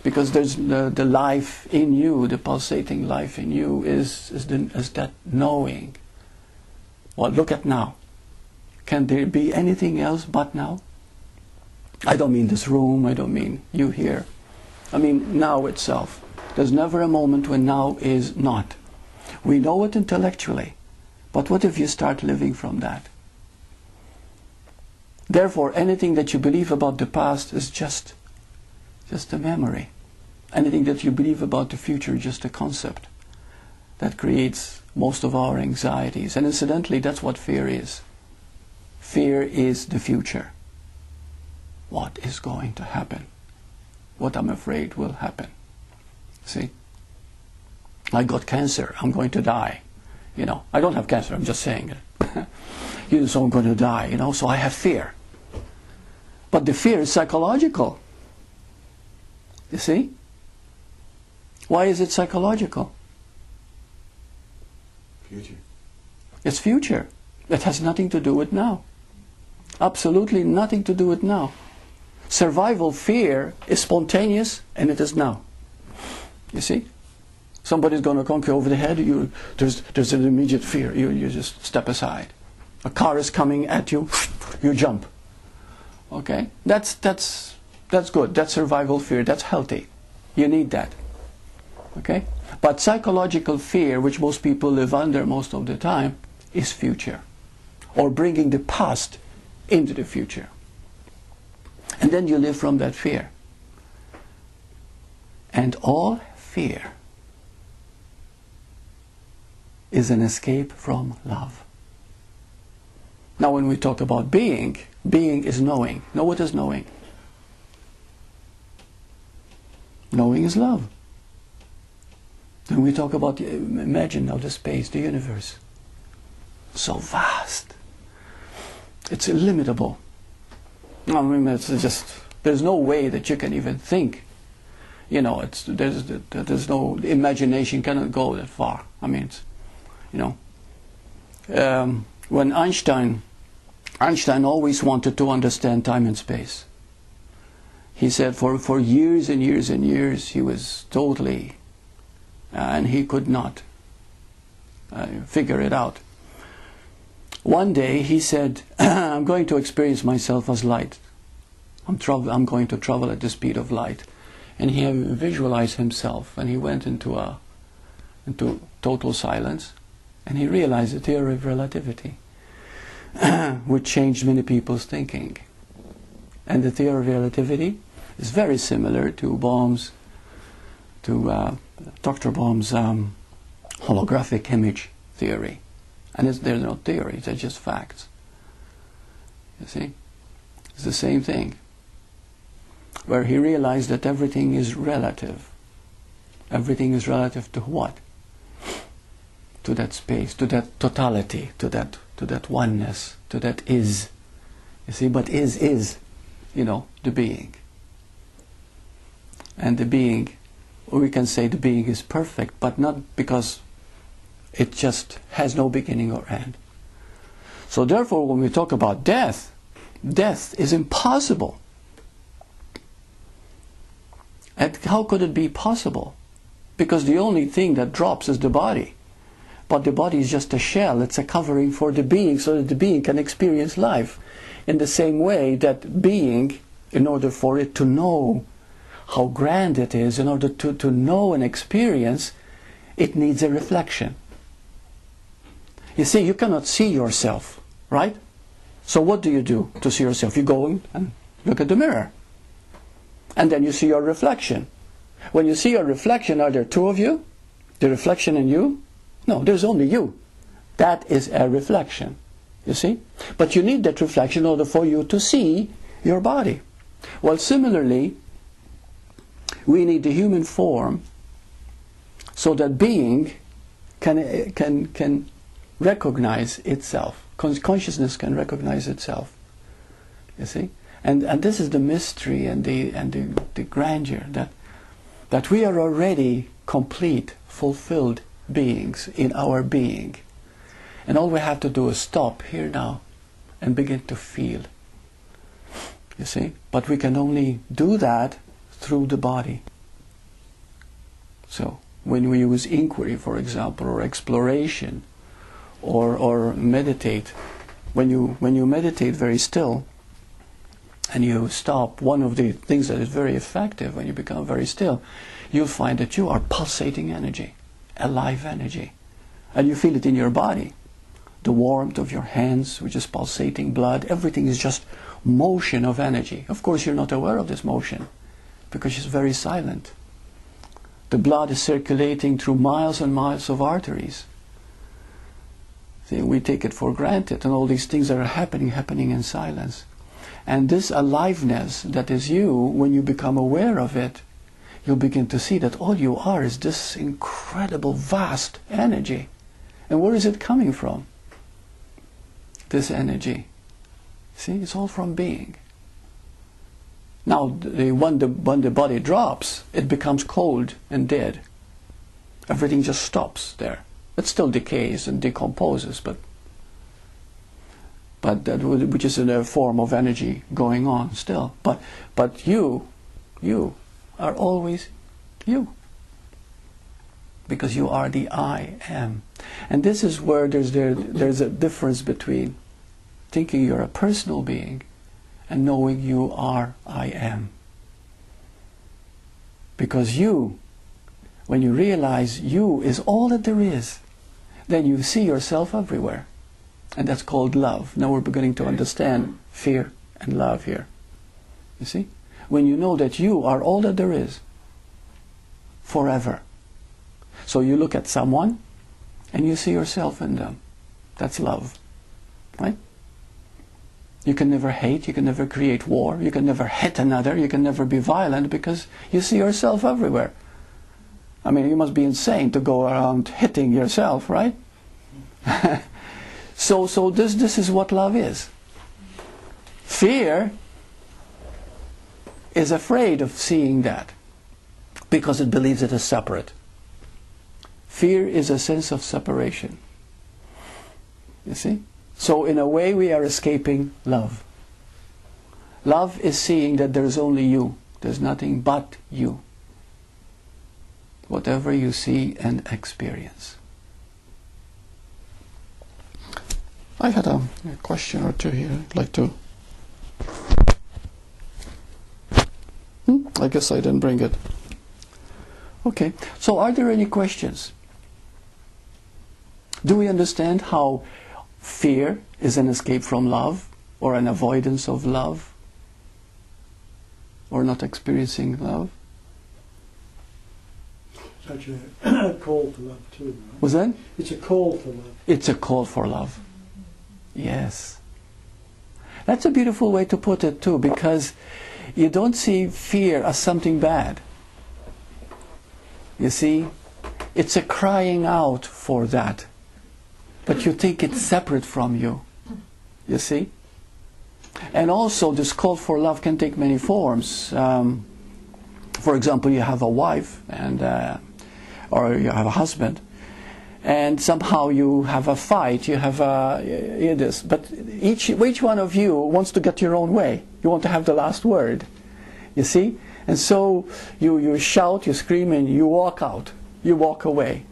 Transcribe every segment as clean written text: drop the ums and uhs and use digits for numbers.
Because there's the life in you, the pulsating life in you is that knowing. Well, look at now. Can there be anything else but now? I don't mean this room, I don't mean you here. I mean now itself. There's never a moment when now is not. We know it intellectually, but what if you start living from that? Therefore, anything that you believe about the past is just a memory. Anything that you believe about the future is just a concept that creates most of our anxieties. And incidentally, that's what fear is. Fear is the future. What is going to happen? What I'm afraid will happen. See? I got cancer. I'm going to die. You know, I don't have cancer. I'm just saying it. You know, so I'm going to die. You know, so I have fear. But the fear is psychological. You see? Why is it psychological? Future. It's future. It has nothing to do with now. Absolutely nothing to do with now. Survival fear is spontaneous and it is now. You see? Somebody's going to conk you over the head. There's an immediate fear. You just step aside. A car is coming at you. You jump. Okay? That's good. That's survival fear. That's healthy. You need that. Okay? But psychological fear, which most people live under most of the time, is future. Or bringing the past into the future. And then you live from that fear. And all fear is an escape from love. Now when we talk about being, being is knowing. Know what is knowing? Knowing is love. When we talk about, imagine now the space, the universe. So vast. It's illimitable. I mean, it's just, there's no way that you can even think. You know, there's no, imagination cannot go that far. I mean, it's, you know, when Einstein always wanted to understand time and space. He said for years and years and years he was totally, and he could not figure it out. One day he said, I'm going to experience myself as light. I'm going to travel at the speed of light. And he visualized himself, and he went into total silence, and he realized the theory of relativity, which changed many people's thinking. And the theory of relativity is very similar to Dr. Bohm's holographic image theory. And there's no theory, they're just facts. You see? It's the same thing. Where he realized that everything is relative. Everything is relative to what? To that space, to that totality, to that oneness, to that is. You see, but is, you know, the being. And the being, we can say the being is perfect, but not because it just has no beginning or end. So therefore, when we talk about death, death is impossible. And how could it be possible? Because the only thing that drops is the body. But the body is just a shell, it's a covering for the being, so that the being can experience life. In the same way that being, in order for it to know how grand it is, in order to know and experience, it needs a reflection. You see, you cannot see yourself, right? So what do you do to see yourself? You go and look at the mirror. And then you see your reflection. When you see your reflection, are there two of you? The reflection and you? No, there's only you. That is a reflection, you see? But you need that reflection in order for you to see your body. Well, similarly, we need the human form so that being can recognize itself. Consciousness can recognize itself. You see? And this is the mystery and the grandeur that we are already complete, fulfilled beings in our being. And all we have to do is stop here now and begin to feel. You see? But we can only do that through the body. also. When we use inquiry, for example, or exploration, or meditate, when you meditate very still, and you stop, one of the things that is very effective when you become very still, you'll find that you are pulsating energy, alive energy. And you feel it in your body. The warmth of your hands, which is pulsating blood, everything is just motion of energy. Of course, you're not aware of this motion, because it's very silent. The blood is circulating through miles and miles of arteries. See, we take it for granted, and all these things that are happening in silence. And this aliveness that is you, when you become aware of it, you'll begin to see that all you are is this incredible, vast energy. And where is it coming from? This energy. See, it's all from being. Now, when the body drops, it becomes cold and dead. Everything just stops there. It still decays and decomposes, but that, which is in a form of energy going on still. But you are always you, because you are the I am. And this is where there's a difference between thinking you're a personal being and knowing you are I am. Because you, when you realize you is all that there is, then you see yourself everywhere. And that's called love. Now we're beginning to understand fear and love here. You see? When you know that you are all that there is, forever. So you look at someone and you see yourself in them. That's love. Right? You can never hate, you can never create war, you can never hit another, you can never be violent, because you see yourself everywhere. I mean, you must be insane to go around hitting yourself, right? So this is what love is. Fear is afraid of seeing that, because it believes it is separate. Fear is a sense of separation. You see? So in a way we are escaping love. Love is seeing that there is only you. There's nothing but you. Whatever you see and experience. I had a question or two here I'd like to... I guess I didn't bring it. Okay, so are there any questions? Do we understand how fear is an escape from love, or an avoidance of love, or not experiencing love? It's actually a call to love too, right? Was that? It's a call for love. It's a call for love. Yes. That's a beautiful way to put it too, because you don't see fear as something bad. You see, it's a crying out for that. But you think it's separate from you. You see? And also this call for love can take many forms. For example, you have a wife, and or you have a husband, and somehow you have a fight, you have this. But each one of you wants to get your own way. You want to have the last word. You see? And so you shout, you scream, and you walk out. You walk away.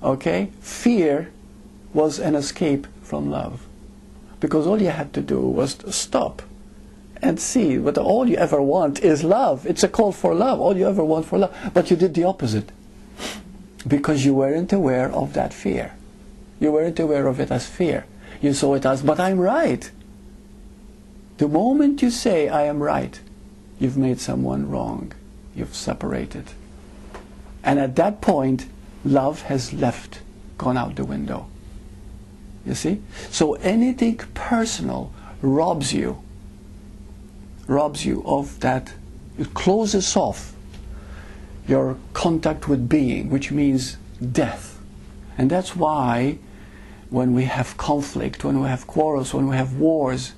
Okay? Fear was an escape from love, because all you had to do was to stop and see. But all you ever want is love. It's a call for love. All you ever want for love. But you did the opposite, because you weren't aware of that fear. You weren't aware of it as fear. You saw it as, but I'm right. The moment you say I am right, you've made someone wrong. You've separated. And at that point, love has left, gone out the window. You see? So anything personal robs you of that. It closes off your contact with being, which means death. And that's why when we have conflict, when we have quarrels, when we have wars,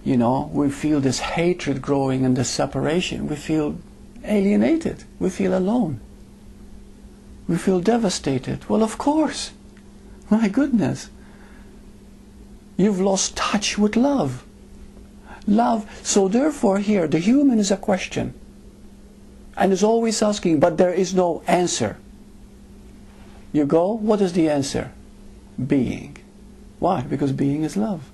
you know, we feel this hatred growing and this separation. We feel alienated. We feel alone. We feel devastated. Well, of course. My goodness. You've lost touch with love. Love. So therefore here, the human is a question. And is always asking, but there is no answer. You go, what is the answer? Being. Why? Because being is love.